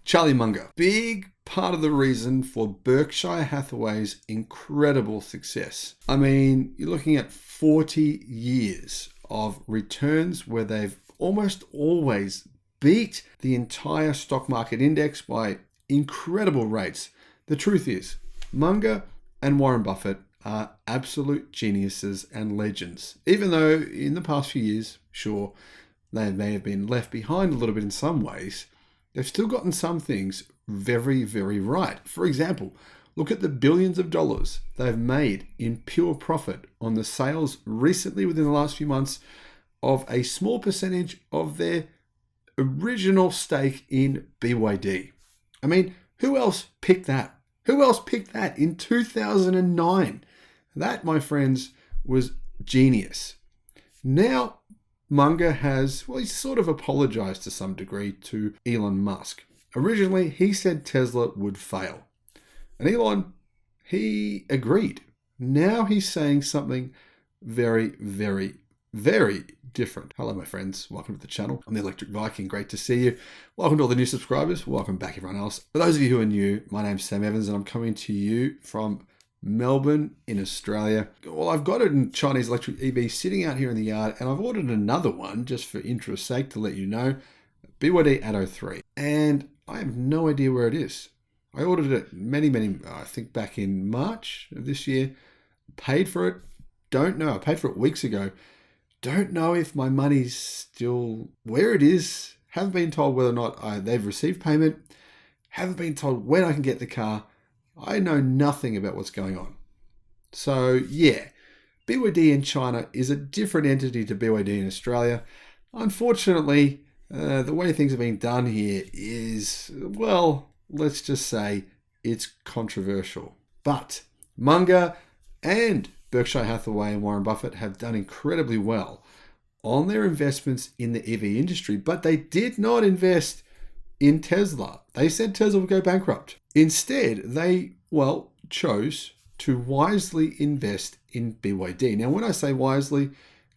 Charlie Munger, big part of the reason for Berkshire Hathaway's incredible success. I mean, you're looking at 40 years of returns where they've almost always beat the entire stock market index by incredible rates. The truth is, Munger and Warren Buffett are absolute geniuses and legends. Even though in the past few years, sure, they may have been left behind a little bit in some ways, they've still gotten some things very, very right. For example, look at the billions of dollars they've made in pure profit on the sales recently within the last few months of a small percentage of their original stake in BYD. I mean, who else picked that? Who else picked that in 2009? That, my friends, was genius. Now, Munger he's sort of apologized to some degree to Elon Musk. Originally, he said Tesla would fail. And Elon, he agreed. Now he's saying something very, very, very different. Hello, my friends. Welcome to the channel. I'm the Electric Viking. Great to see you. Welcome to all the new subscribers. Welcome back, everyone else. For those of you who are new, my name's Sam Evans, and I'm coming to you from Melbourne in Australia. Well, I've got a Chinese electric EV sitting out here in the yard, and I've ordered another one just for interest's sake to let you know, BYD Atto 3. And I have no idea where it is. I ordered it I think back in March of this year. Paid for it. Don't know. I paid for it weeks ago. Don't know if my money's still where it is. Haven't been told whether or not they've received payment. Haven't been told when I can get the car. I know nothing about what's going on. So yeah, BYD in China is a different entity to BYD in Australia. Unfortunately, the way things are being done here is, well, let's just say it's controversial. But Munger and Berkshire Hathaway and Warren Buffett have done incredibly well on their investments in the EV industry, but they did not invest in Tesla. They said Tesla would go bankrupt. Instead, they, chose to wisely invest in BYD. Now, when I say wisely,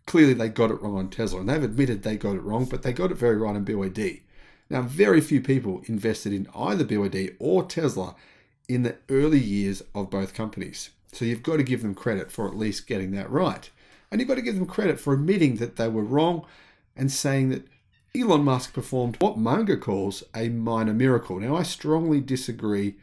clearly they got it wrong on Tesla, and they've admitted they got it wrong, but they got it very right on BYD. Now, very few people invested in either BYD or Tesla in the early years of both companies. So you've got to give them credit for at least getting that right. And you've got to give them credit for admitting that they were wrong and saying that Elon Musk performed what Munger calls a minor miracle. Now, I strongly disagree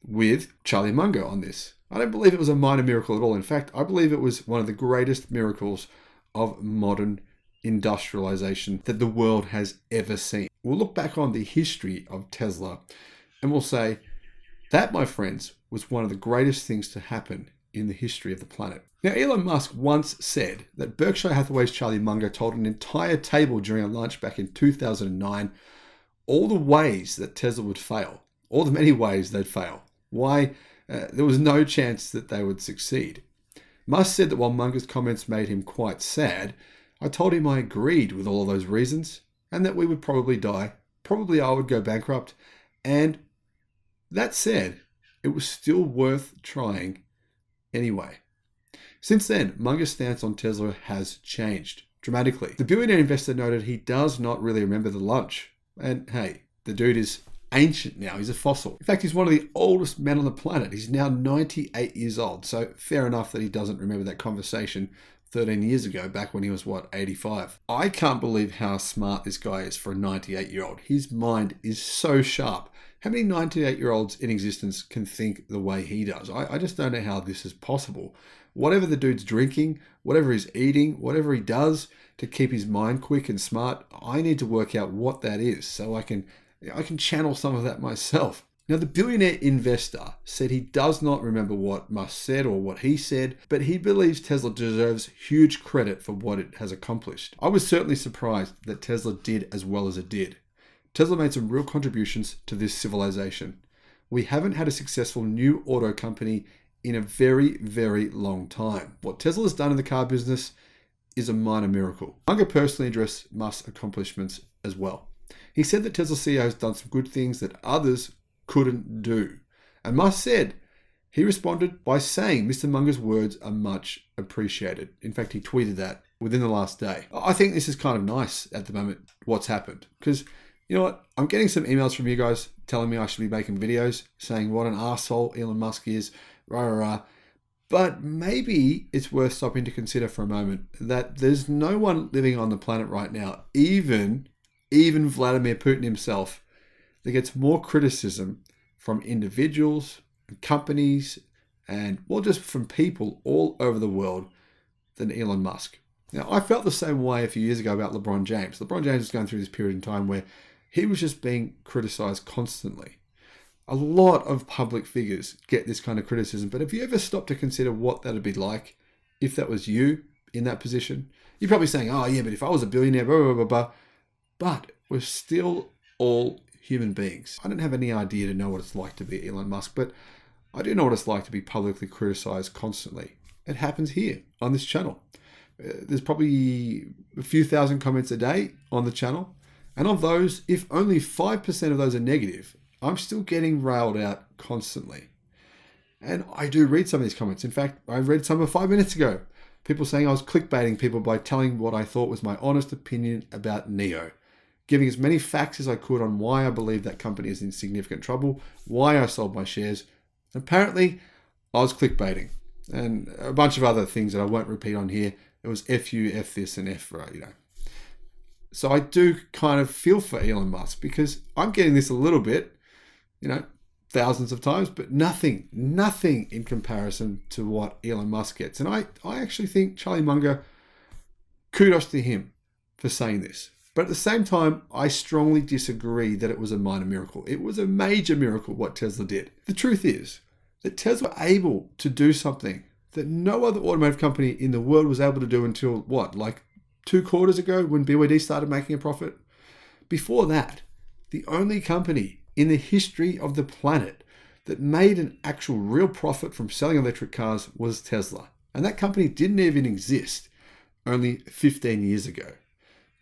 with Charlie Munger on this. I don't believe it was a minor miracle at all. In fact, I believe it was one of the greatest miracles of modern industrialization that the world has ever seen. We'll look back on the history of Tesla and we'll say that, my friends, was one of the greatest things to happen in the history of the planet. Now, Elon Musk once said that Berkshire Hathaway's Charlie Munger told an entire table during a lunch back in 2009 all the ways that Tesla would fail, all the many ways they'd fail, why there was no chance that they would succeed. Musk said that while Munger's comments made him quite sad, I told him I agreed with all of those reasons and that we would probably die, probably I would go bankrupt, and that said, it was still worth trying anyway. Since then, Munger's stance on Tesla has changed dramatically. The billionaire investor noted he does not really remember the lunch. And hey, the dude is ancient now. He's a fossil. In fact, he's one of the oldest men on the planet. He's now 98 years old. So fair enough that he doesn't remember that conversation 13 years ago, back when he was, 85. I can't believe how smart this guy is for a 98-year-old. His mind is so sharp. How many 98-year-olds in existence can think the way he does? I just don't know how this is possible. Whatever the dude's drinking, whatever he's eating, whatever he does to keep his mind quick and smart, I need to work out what that is so I can channel some of that myself. Now, the billionaire investor said he does not remember what Musk said or what he said, but he believes Tesla deserves huge credit for what it has accomplished. I was certainly surprised that Tesla did as well as it did. Tesla made some real contributions to this civilization. We haven't had a successful new auto company in a very, very long time. What Tesla has done in the car business is a minor miracle. Munger personally addressed Musk's accomplishments as well. He said that Tesla CEO has done some good things that others couldn't do. And Musk said he responded by saying Mr. Munger's words are much appreciated. In fact, he tweeted that within the last day. I think this is kind of nice at the moment, what's happened. Because You know what? I'm getting some emails from you guys telling me I should be making videos saying what an arsehole Elon Musk is, rah, rah, rah. But maybe it's worth stopping to consider for a moment that there's no one living on the planet right now, even Vladimir Putin himself, that gets more criticism from individuals and companies and, well, just from people all over the world than Elon Musk. Now, I felt the same way a few years ago about LeBron James. LeBron James was going through this period in time where he was just being criticized constantly. A lot of public figures get this kind of criticism, but have you ever stopped to consider what that'd be like if that was you in that position? You're probably saying, oh yeah, but if I was a billionaire, blah, blah, blah, blah. But we're still all human beings. I don't have any idea to know what it's like to be Elon Musk, but I do know what it's like to be publicly criticized constantly. It happens here on this channel. There's probably a few thousand comments a day on the channel. And of those, if only 5% of those are negative, I'm still getting railed out constantly. And I do read some of these comments. In fact, I read some 5 minutes ago. People saying I was clickbaiting people by telling what I thought was my honest opinion about NIO. Giving as many facts as I could on why I believe that company is in significant trouble, why I sold my shares. Apparently, I was clickbaiting. And a bunch of other things that I won't repeat on here. It was F you, F this, and F, you know. So I do kind of feel for Elon Musk because I'm getting this a little bit, you know, thousands of times, but nothing in comparison to what Elon Musk gets. And I actually think Charlie Munger, kudos to him for saying this. But at the same time, I strongly disagree that it was a minor miracle. It was a major miracle what Tesla did. The truth is that Tesla were able to do something that no other automotive company in the world was able to do until what, like 2 quarters ago when BYD started making a profit? Before that, the only company in the history of the planet that made an actual real profit from selling electric cars was Tesla. And that company didn't even exist only 15 years ago.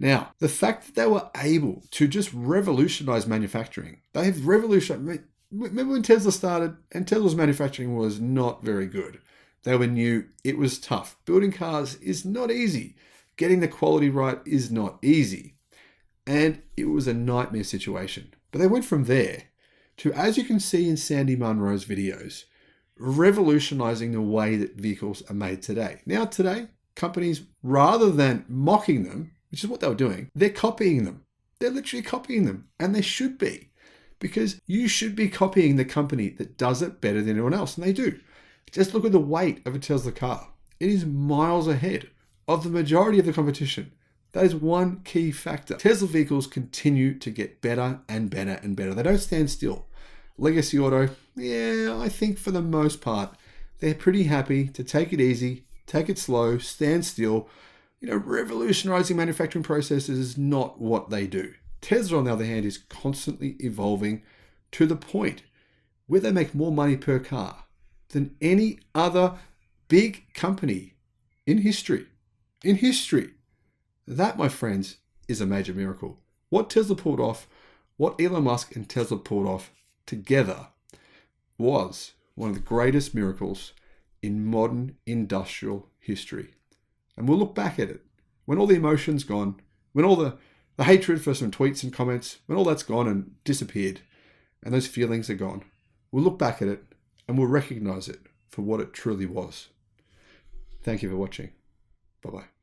Now, the fact that they were able to just revolutionize manufacturing, they have revolutionized. Remember when Tesla started and Tesla's manufacturing was not very good. They were new, it was tough. Building cars is not easy. Getting the quality right is not easy. And it was a nightmare situation. But they went from there to, as you can see in Sandy Munro's videos, revolutionizing the way that vehicles are made today. Now today, companies, rather than mocking them, which is what they were doing, they're copying them. They're literally copying them. And they should be. Because you should be copying the company that does it better than anyone else. And they do. Just look at the weight of a Tesla car. It is miles ahead of the majority of the competition. That is one key factor. Tesla vehicles continue to get better and better and better. They don't stand still. Legacy Auto, yeah, I think for the most part, they're pretty happy to take it easy, take it slow, stand still. You know, revolutionizing manufacturing processes is not what they do. Tesla, on the other hand, is constantly evolving to the point where they make more money per car than any other big company in history. In history. That, my friends, is a major miracle. What Tesla pulled off, what Elon Musk and Tesla pulled off together was one of the greatest miracles in modern industrial history. And we'll look back at it when all the emotion's gone, when all the hatred for some tweets and comments, when all that's gone and disappeared and those feelings are gone. We'll look back at it and we'll recognize it for what it truly was. Thank you for watching. Bye-bye.